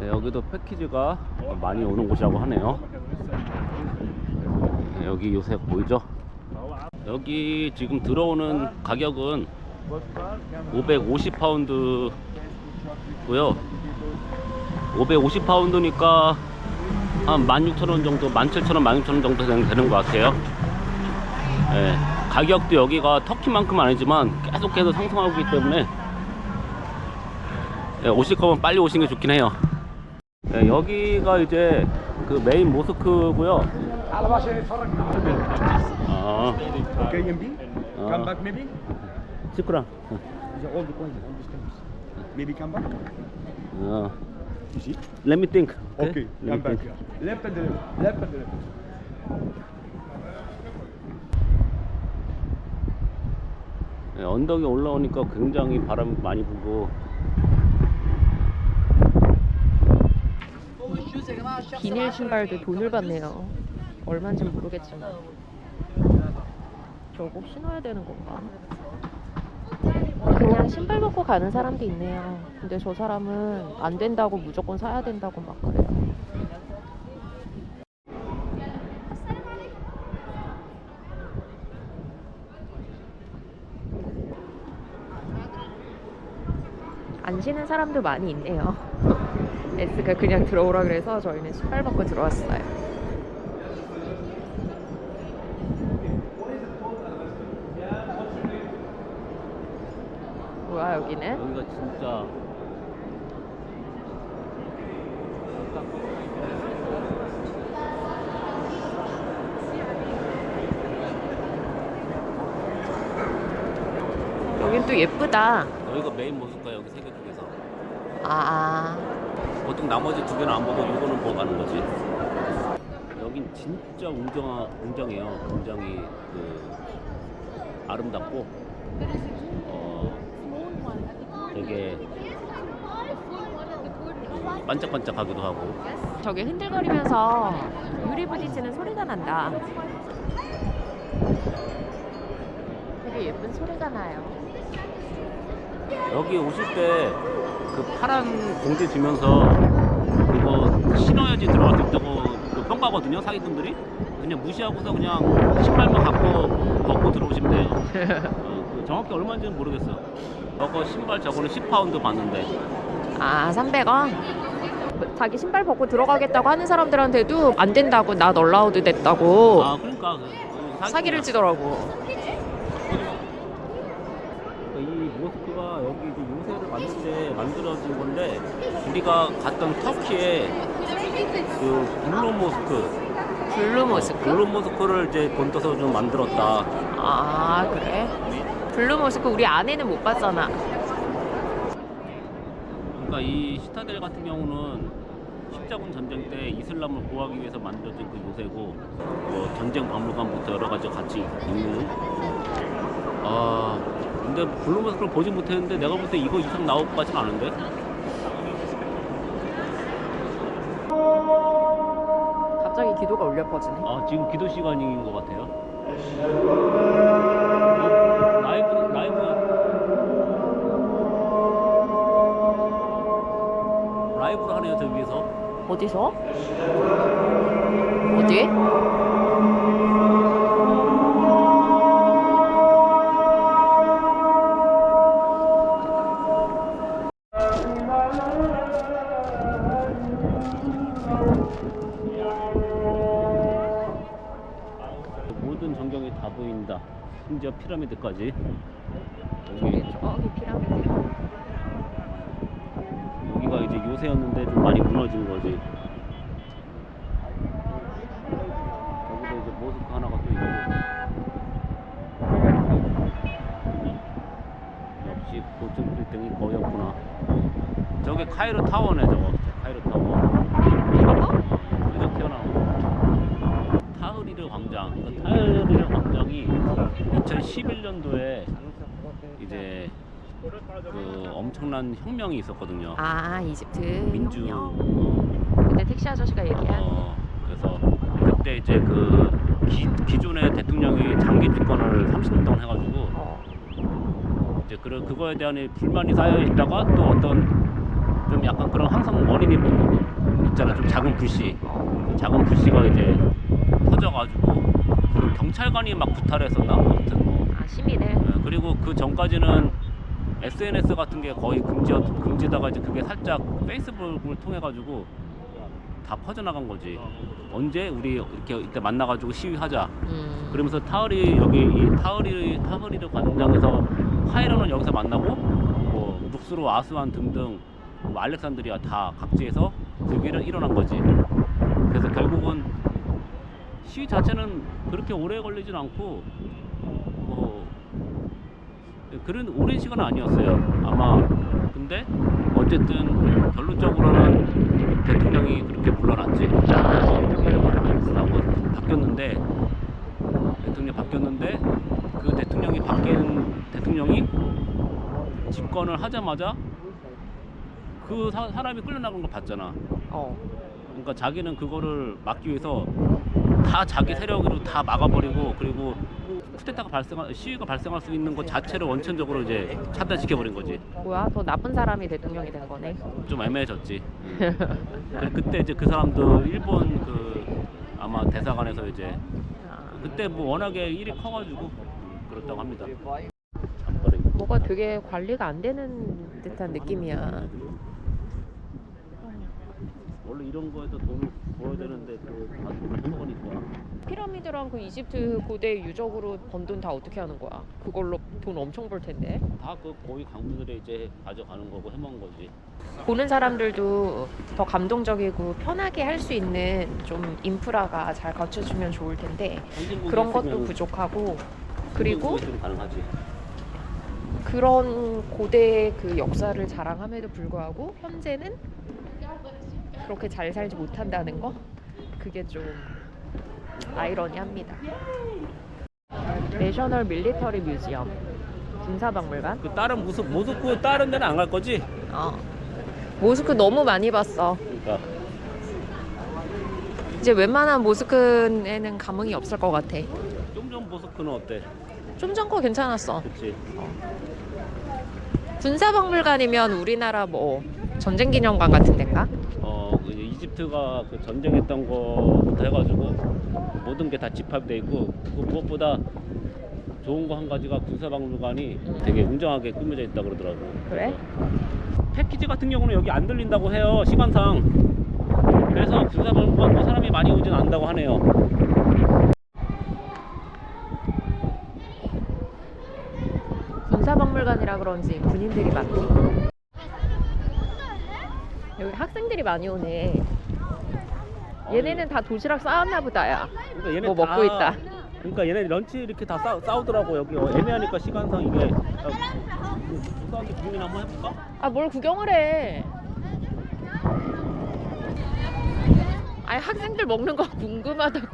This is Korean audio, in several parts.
네, 여기도 패키지가 많이 오는 곳이라고 하네요. 네, 여기 요새 보이죠? 여기 지금 들어오는 가격은 550파운드고요. 550파운드니까 한 16,000원 정도, 17,000원, 16,000원 정도 되는 것 같아요. 네, 가격도 여기가 터키만큼 아니지만 계속해서 상승하고 있기 때문에 네, 오실 거면 빨리 오시는 게 좋긴 해요. 네, 여기가 이제 그 메인 모스크고요. Okay, MB? Come back maybe? 시끄랑. All the coins, all these coins. Maybe come back? You see? Let me think. Okay, Let me come back think. here. Left and the left, left and the left. 네, 언덕에 올라오니까 굉장히 바람이 많이 불고 비닐 신발도 돈을 받네요. 얼마인지 모르겠지만 저거 신어야 되는 건가? 그냥 신발 벗고 가는 사람도 있네요. 근데 저 사람은 안 된다고 무조건 사야 된다고 막 그래요. 안 신는 사람도 많이 있네요. S가 그냥 들어오라 그래서 저희는 신발 벗고 들어왔어요. 뭐야 여기는? 여기가 진짜 여긴 또 예쁘다. 여기가 메인 모스크가 여기 세 개 중에서 보통 나머지 두 개는 안 보고 이거는 보고 가는 거지. 여긴 진짜 웅장해요. 굉장히 아름답고 되게 반짝반짝하기도 하고. 저게 흔들거리면서 유리 부딪히는 소리가 난다. 되게 예쁜 소리가 나요. 여기 오실 때 그 파란 공지 주면서 그거 신어야지 들어갈 수 있다고 그 평가거든요, 사기꾼들이. 그냥 무시하고서 그냥 신발만 갖고 벗고 들어오시면 돼요. 그 정확히 얼마인지는 모르겠어요. 저거 신발 저거는 10파운드 받는데. 300원? 자기 신발 벗고 들어가겠다고 하는 사람들한테도 안 된다고, 나 얼라우드 됐다고 그러니까 사기를 치더라고. 이 모스크가 여기 이제 요새를 만들 때 만들어진 건데, 우리가 갔던 터키의 그 블루 모스크, 블루 모스크? 블루 모스크를 이제 본떠서 좀 만들었다. 그래? 블루 모스크 우리 안에는 못 봤잖아. 그러니까 이 시타델 같은 경우는 십자군 전쟁 때 이슬람을 보호하기 위해서 만들어진 그 요새고, 뭐 전쟁 박물관부터 여러 가지 같이 있는. 근데 블루 모스크를 보지 못했는데 내가 볼 때 이거 이상 나올 것 같진 않은데. 갑자기 기도가 울려 퍼지네. 지금 기도 시간인 것 같아요. 라이브를 하네요, 저 위에서. 어디서? 어디? 모든 전경이 다 보인다. 심지어 피라미드까지. 저기 피라미드. 여기가 이제 요새였는데 좀 많이 무너진 거지. 여기도 이제 모스크 하나가 또 있고. 역시 고층 빌딩이 거의 없구나. 저게 카이로 타워네, 저거. 카이로 타워. 여기서 튀어나온 거. 타흐리르 광장. 그 타흐리르 광장이 2011년도에 이제 그 엄청난 혁명이 있었거든요. 이집트 민주. 근데 택시 아저씨가 얘기한. 그래서 그때 이제 그 기존의 대통령이 장기 집권을 30년 동안 해가지고 이제 그거에 대한 불만이 쌓여 있다가 또 어떤 좀 약간 그런 항상 원인이 있잖아. 좀 작은 불씨. 작은 불씨가 이제 터져가지고 그 경찰관이 막 구타를 했었나? 아무튼 뭐. 아 시민을. 그리고 그 전까지는 SNS 같은 게 거의 금지다가 이제 그게 살짝 페이스북을 통해 가지고 다 퍼져나간 거지. 언제 우리 이렇게 이때 만나가지고 시위하자. 그러면서 타흐리 여기 이 타흐리르 광장에서 카이로는 여기서 만나고 뭐 룩스로 아스완 등등 뭐 알렉산드리아 다 각지에서 그게 일어난 거지. 그래서 결국은 시위 자체는 그렇게 오래 걸리진 않고 뭐 그런 오랜 시간 아니었어요. 아마 근데 어쨌든 결론적으로는 대통령이 그렇게 물러났지. 라고 바뀌었는데 대통령이 바뀌었는데 그 대통령이 바뀐 대통령이 집권을 하자마자 그 사람이 끌려나간 걸 봤잖아. 그러니까 자기는 그거를 막기 위해서 다 자기 세력으로 다 막아버리고 그리고 쿠데타가 시위가 발생할 수 있는 것 자체를 원천적으로 이제 차단시켜버린 거지. 뭐야? 더 나쁜 사람이 대통령이 된 거네. 좀 애매해졌지. 그때 이제 그 사람도 일본 그 아마 대사관에서 이제 그때 뭐 워낙에 일이 커가지고 그렇다고 합니다. 뭐가 되게 관리가 안 되는 듯한 느낌이야. 원래 이런 거에도 돈을 벌어야 되는데 그다 돈을 해먹으니까. 피라미드랑 그 이집트 고대 유적으로 번 돈 다 어떻게 하는 거야? 그걸로 돈 엄청 벌 텐데. 다 그 고위 강부들이 이제 가져가는 거고 해먹은 거지. 보는 사람들도 더 감동적이고 편하게 할 수 있는 좀 인프라가 잘 갖춰주면 좋을 텐데 그런 것도 부족하고 그리고 좀 가능하지. 그런 고대 그 역사를 자랑함에도 불구하고 현재는 그렇게 잘 살지 못한다는 거 그게 좀 아이러니합니다. 내셔널 밀리터리 뮤지엄 군사박물관. 그 다른 모스크 다른 데는 안 갈 거지? 모스크 너무 많이 봤어. 그러니까 이제 웬만한 모스크에는 감흥이 없을 것 같아. 좀 전 모스크는 어때? 좀 전 거 괜찮았어. 그치? 군사박물관이면 우리나라 뭐 전쟁기념관 같은 데인가? 이제 이집트가 그 전쟁했던 거부터 해가지고 모든 게 다 집합돼 있고 그 무엇보다 좋은 거 한 가지가 군사박물관이 되게 웅장하게 꾸며져 있다 그러더라고. 그래? 패키지 같은 경우는 여기 안 들린다고 해요, 시간상. 그래서 군사박물관도 사람이 많이 오진 않는다고 하네요. 군사박물관이라 그런지 군인들이 많지. 여기 학생들이 많이 오네. 얘네는 다 도시락 싸왔나 보다. 야 그러니까 얘네 뭐 다, 먹고 있다. 그러니까 얘네 런치 이렇게 다 싸우더라고. 여기 애매하니까 시간상 이게 싸우기 구경이나 한번 해볼까? 아 뭘 구경을 해. 아니 학생들 먹는 거 궁금하다고.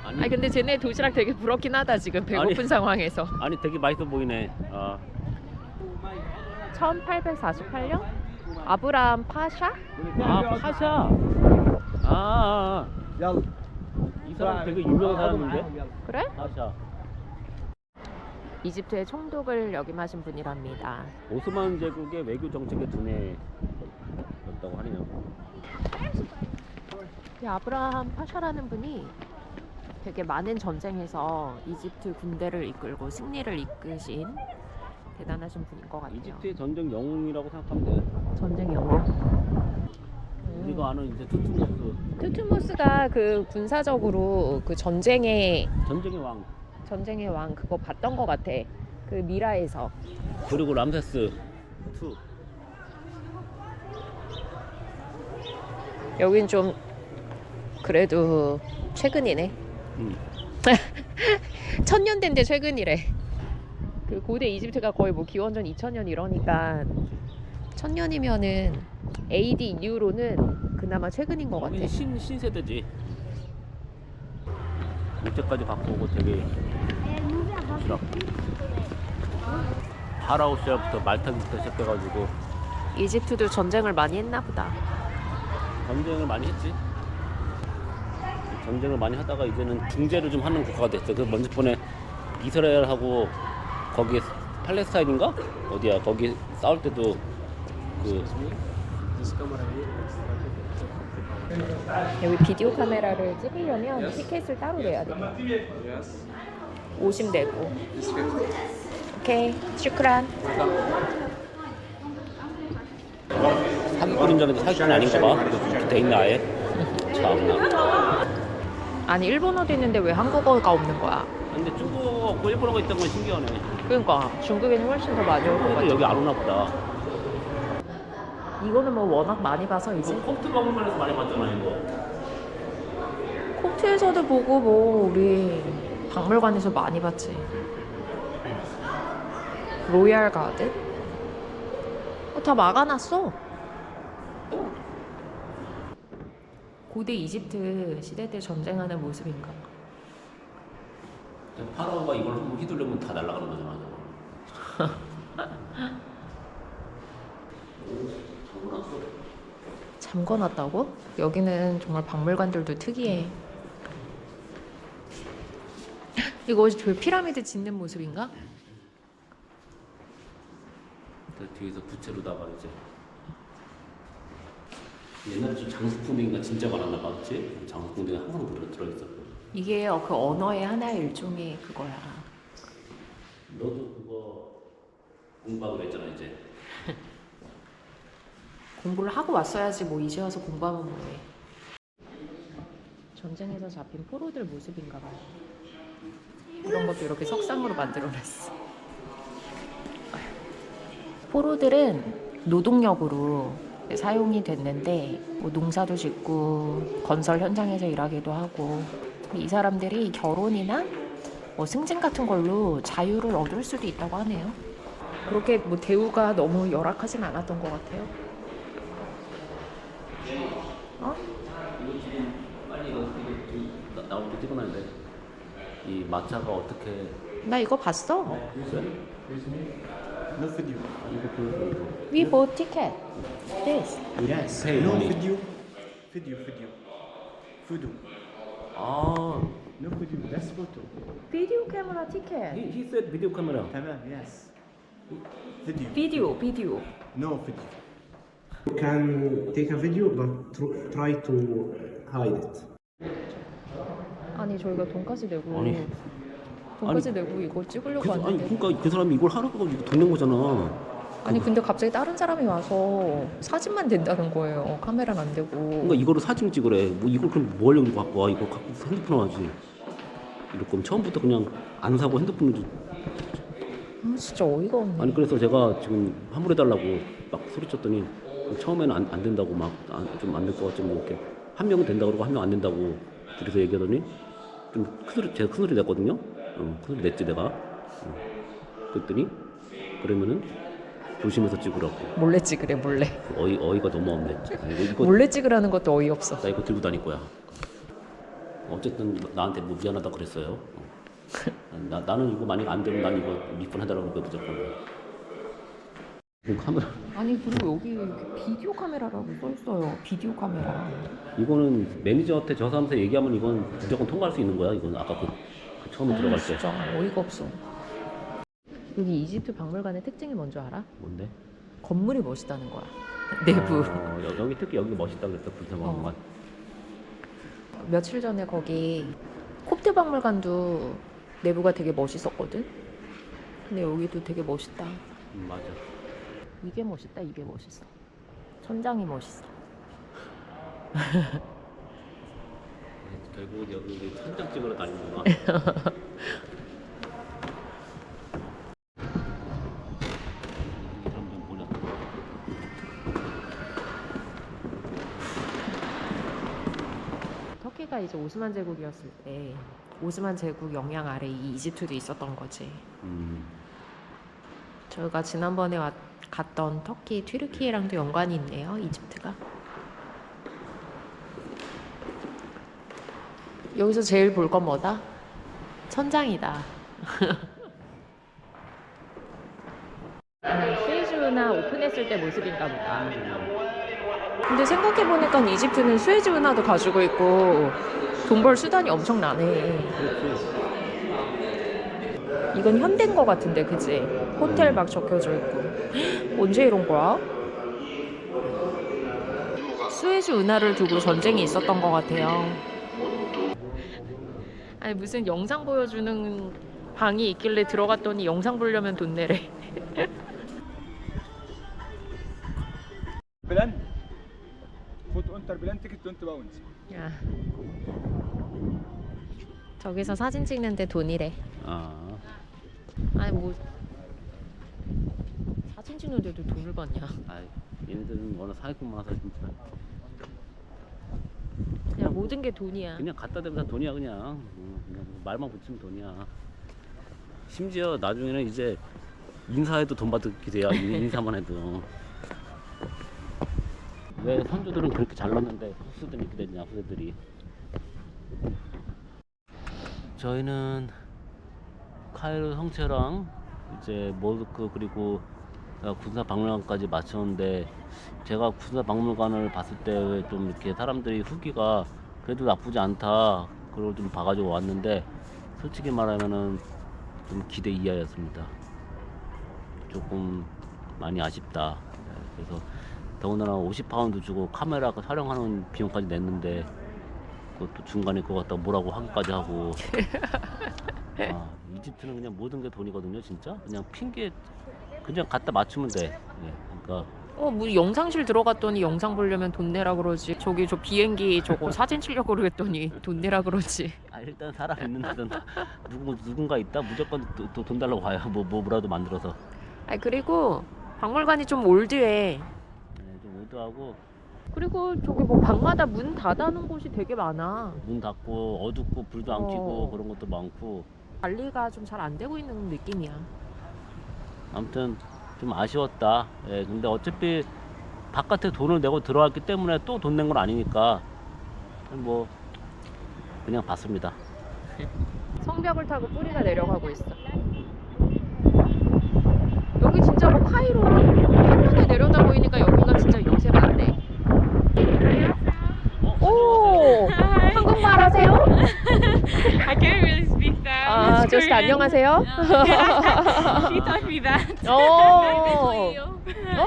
아니 근데 쟤네 도시락 되게 부럽긴 하다 지금 배고픈 상황에서. 아니 되게 맛있어 보이네. 1848년 아브라함 파샤? 파샤. 이 사람 되게 유명한 사람인데? 그래? 파샤. 이집트의 총독을 역임하신 분이랍니다. 오스만 제국의 외교 정책의 두뇌였다고 하네요. 이 아브라함 파샤라는 분이 되게 많은 전쟁에서 이집트 군대를 이끌고 승리를 이끄신 대단하신 분인 것 같아요. 이집트의 전쟁 영웅이라고 생각하면 돼요. 전쟁 영웅. 우리가 아는 이제 투투모스. 투투모스가 그 군사적으로 그 전쟁의 왕. 그거 봤던 것 같아. 그 미라에서. 그리고 람세스 2. 여긴 좀 그래도 최근이네. 1000년대인데 최근이래. 그 고대 이집트가 거의 뭐 기원전 2000년 이러니까 1000년이면은 AD 이후로는 그나마 최근인 것 같아. 신세대지. 이때까지 갖고 오고 되게 부드럽고. 파라오 시절부터 말 타기부터 시작해가지고 이집트도 전쟁을 많이 했나 보다. 전쟁을 많이 했지. 전쟁을 많이 하다가 이제는 중재를 좀 하는 국가가 됐어. 그 먼저 번에 이스라엘하고 거기에 팔레스타인인가? 어디야? 거기 싸울 때도 그 여기 비디오 카메라를 찍으려면 티켓을 따로 내야 돼. 50 내고. 오케이, 슈크란. 사기꾼인 줄 알았는데 사기꾼이 아닌가 봐. 그렇게 돼 있네 아예. 참나. 아니 일본어도 있는데 왜 한국어가 없는 거야? 근데 중국어가 없고 일본어가 있다는 건 신기하네. 그러니까 중국에는 훨씬 더 많이 올 것 그래도 같아. 여기 안 오나 보다. 이거는 뭐 워낙 많이 봐서 이제 컵트 박물관에서 많이 봤잖아 이거. 콕트에서도 보고 뭐 우리 박물관에서 많이 봤지. 로얄 가든? 다 막아놨어. 고대 이집트 시대 때 전쟁하는 모습인가. 파라오가 이걸 한번 휘두르면 다 날아가는 거잖아. 잠궈놨다고? 여기는 정말 박물관들도 특이해. 이거 저 피라미드 짓는 모습인가? 뒤에서 부채로다가 이제 옛날에 좀 장수풍뎅이가 진짜 많았나 봐, 그치? 장수풍뎅이 항상 들어있어. 이게 그 언어의 하나의 일종의 그거야. 너도 그거 공부하기로 했잖아 이제. 공부를 하고 왔어야지 뭐 이제 와서 공부하면 뭐해. 전쟁에서 잡힌 포로들 모습인가 봐. 이런 것도 이렇게 석상으로 만들어냈어. 포로들은 노동력으로 사용이 됐는데 뭐 농사도 짓고 건설 현장에서 일하기도 하고 이 사람들이 결혼이나 뭐 승진 같은 걸로 자유를 얻을 수도 있다고 하네요. 그렇게 뭐 대우가 너무 열악하진 않았던 것 같아요. 어? 이거 지금 빨리 이거 나올 때 찍어놔야 돼. 이 마차가 어떻게? 나 이거 봤어. 그래? No video. 이거 보여줘. We bought ticket. This. Yes. Hey, no money. video. Video. Photo. 아, No video. That's photo. Video camera ticket. he said 비디오 카메라. Tamam. Yes. Video. Video. No video. You can take a video, but try to hide it. 아니 저희가 돈까스 내고 아니. 돈까스 내고 이거 찍으려고 아니 왔는데. 그러니까 그 사람이 이걸 하라고 이거 돈 낸 거잖아. 아니 근데 갑자기 다른 사람이 와서 사진만 된다는 거예요. 카메라는 안 되고. 그러니까 이거로 사진 찍으래. 뭐 이걸 그럼 뭐 하려고 이거 갖고 와? 이거 갖고 핸드폰 하지. 이럴 거면 처음부터 그냥 안 사고 핸드폰으로. 진짜 어이가 없네. 아니 그래서 제가 지금 환불해달라고 막 소리쳤더니 처음에는 안 된다고 막 좀 안 될 것 같지 뭐 이렇게 한 명은 된다 그러고 한 명 안 된다고 둘이서 얘기하더니 좀 큰 소리 제가 큰 소리 냈거든요. 큰 소리 냈지 내가. 그랬더니 그러면은 조심해서 찍으라고. 몰래 찍으래 몰래. 어이가 너무 없네. 이거 몰래 찍으라는 것도 어이없어. 나 이거 들고 다닐 거야. 어쨌든 나한테 뭐 미안하다 그랬어요. 나는 이거 만약 안 되면 난 이거 리펀해달라고 그래 무조건. 카메라. 아니 그리고 여기 비디오 카메라라고 써있어요. 비디오 카메라. 이거는 매니저한테 저 사람한테 얘기하면 이건 무조건 통과할 수 있는 거야. 이건 아까 그 처음에 들어갈 때. 진짜 어이가 없어. 여기 이집트 박물관의 특징이 뭔지 알아? 뭔데? 건물이 멋있다는 거야. 내부. 여기 특히 여기 멋있다 그랬어. 불타박물관. 며칠 전에 거기 콥트 박물관도 내부가 되게 멋있었거든. 근데 여기도 되게 멋있다. 맞아. 이게 멋있다. 이게 멋있어. 천장이 멋있어. 결국 여기 천장 찍으러 다니는구나. 점점 보자. 터키가 이제 오스만 제국이었을 때 오스만 제국 영향 아래 이 이집트도 있었던 거지. 저희가 지난번에 갔던 터키 튀르키예랑도 연관이 있네요. 이집트가. 여기서 제일 볼 건 뭐다? 천장이다. 수에즈운하 오픈했을 때 모습인가 보다. 근데 생각해보니까 이집트는 수에즈 운하도 가지고 있고 돈 벌 수단이 엄청나네. 이건 현대인 거 같은데, 그치? 호텔 막 적혀져 있고. 언제 이런 거야? 수에즈 운하를 두고 전쟁이 있었던 것 같아요. 아니 무슨 영상 보여주는 방이 있길래 들어갔더니 영상 보려면 돈 내래. بلان فوت انتر بلان تيكت 20 باوند. 야. 저기서 사진 찍는데 돈이래. 아, 아니 뭐 사진 찍는데도 돈을 받냐? 아, 얘네들은 워낙 사기꾼 많아서 진짜 그냥 모든 게 돈이야. 그냥 갖다 대면 다 돈이야 그냥. 그냥 말만 붙이면 돈이야. 심지어 나중에는 이제 인사해도 돈 받게 돼요. 인사만 해도. 왜 선조들은 그렇게 잘났는데 후세들은 이렇게 됐냐, 후세들이. 저희는 카이로 성체랑 이제 모스크 그리고 군사 박물관까지 마쳤는데, 제가 군사 박물관을 봤을 때 좀 이렇게 사람들이 후기가 그래도 나쁘지 않다 그걸 좀 봐가지고 왔는데, 솔직히 말하면은 좀 기대 이하였습니다. 조금 많이 아쉽다. 그래서 더군다나 50파운드 주고 카메라 촬영하는 비용까지 냈는데 그것도 중간에 그거 갖다 뭐라고 하기까지 하고. 아, 이집트는 그냥 모든 게 돈이거든요. 진짜 그냥 핑계 그냥 갖다 맞추면 돼. 네, 그러니까 뭐 영상실 들어갔더니 영상 보려면 돈 내라 그러지. 저기 저 비행기 저거 사진 치려고 그랬더니 돈 내라 그러지. 아, 일단 사람 있는 데는 누군가 있다 무조건 돈 달라고 가요. 뭐라도 만들어서. 아 그리고 박물관이 좀 올드해. 네, 좀 올드하고 그리고 저기 뭐 방마다 문 닫아놓은 곳이 되게 많아. 문 닫고 어둡고 불도 안 켜고 그런 것도 많고. 관리가 좀 잘 안 되고 있는 느낌이야. 아무튼 좀 아쉬웠다. 예, 근데 어차피 바깥에 돈을 내고 들어왔기 때문에 또 돈 낸 건 아니니까 뭐 그냥 봤습니다. 성벽을 타고 뿌리가 내려가고 있어. 여기 진짜 뭐 카이로 한눈에 내려다 보이니까 여기가 진짜 요새 많네. 오, 한국말 하세요? I can't really speak that. 아, It's just Korean. 안녕하세요. She taught me that. 오.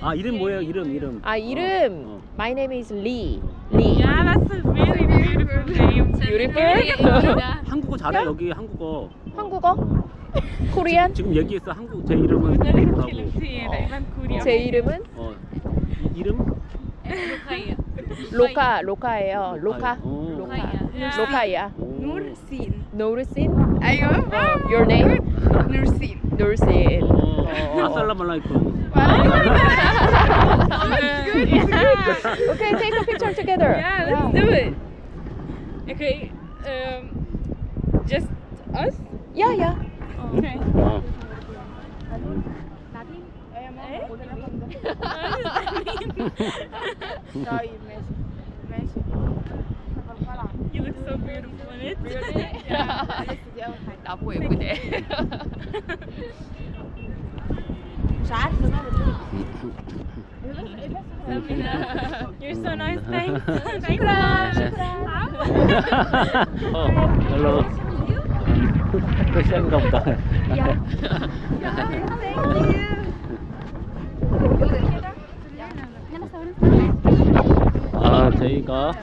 아, 이름 뭐예요? 이름. 아, 이름. 어. My name is Lee. Lee. Yeah, that's a really beautiful name. Beautiful? 한국어 잘해. 여기 한국어. 한국어? 코리안? 지금 얘기했어. 제 이름은 뭐라고? 제 이름은 이름? 로카예요. 로카. 오. 로카야. 오. Nursin. 노르신? أيوة. Your name? Nursin. 노르신. 아살라말라이쿰. Okay, take a picture together. Yeah, let's do it. Okay. Just us? Yeah, yeah. Okay. 어. You look so beautiful in it. 나보 예쁘네. You're so nice. Thanks. Thanks so much. 별로. 러시아인가 보다. 아, 저희가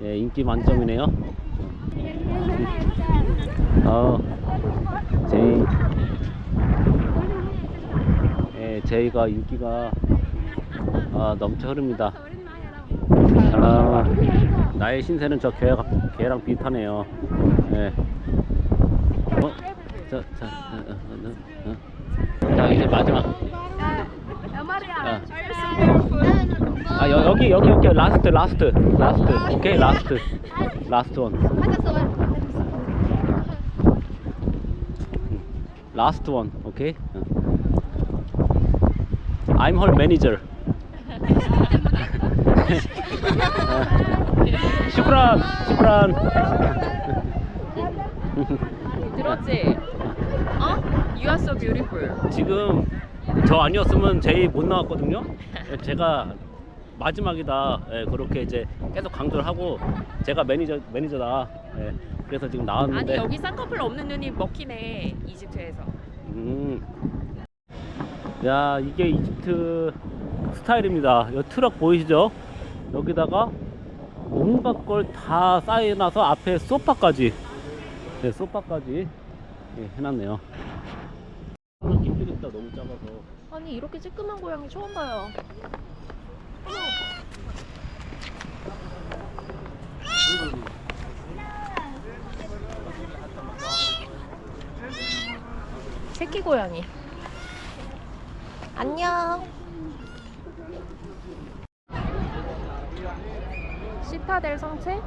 예, 인기 만점이네요. 저희가 인기가 넘쳐 흐릅니다. 나의 신세는 저 개랑 비슷하네요. 예. 자, 이제 마지막. 여기 라스트. 오케이, 라스트 원. 라스트 원. 오케이. I'm her manager. 슈크란. 들었지? You are so beautiful. 지금 저 아니었으면 제이 못 나왔거든요. 제가 마지막이다. 예, 그렇게 이제 계속 강조를 하고 제가 매니저다. 예, 그래서 지금 아니 나왔는데. 여기 쌍꺼풀 없는 눈이 먹히네 이집트에서. 야, 이게 이집트 스타일입니다. 이 트럭 보이시죠? 여기다가 온갖 걸 다 쌓여놔서 앞에 소파까지, 네, 소파까지 해놨네요. 힘들겠다, 너무 작아서. 아니 이렇게 쬐끄만 고양이 처음 봐요. 새끼 고양이. 안녕. 시타델 성체?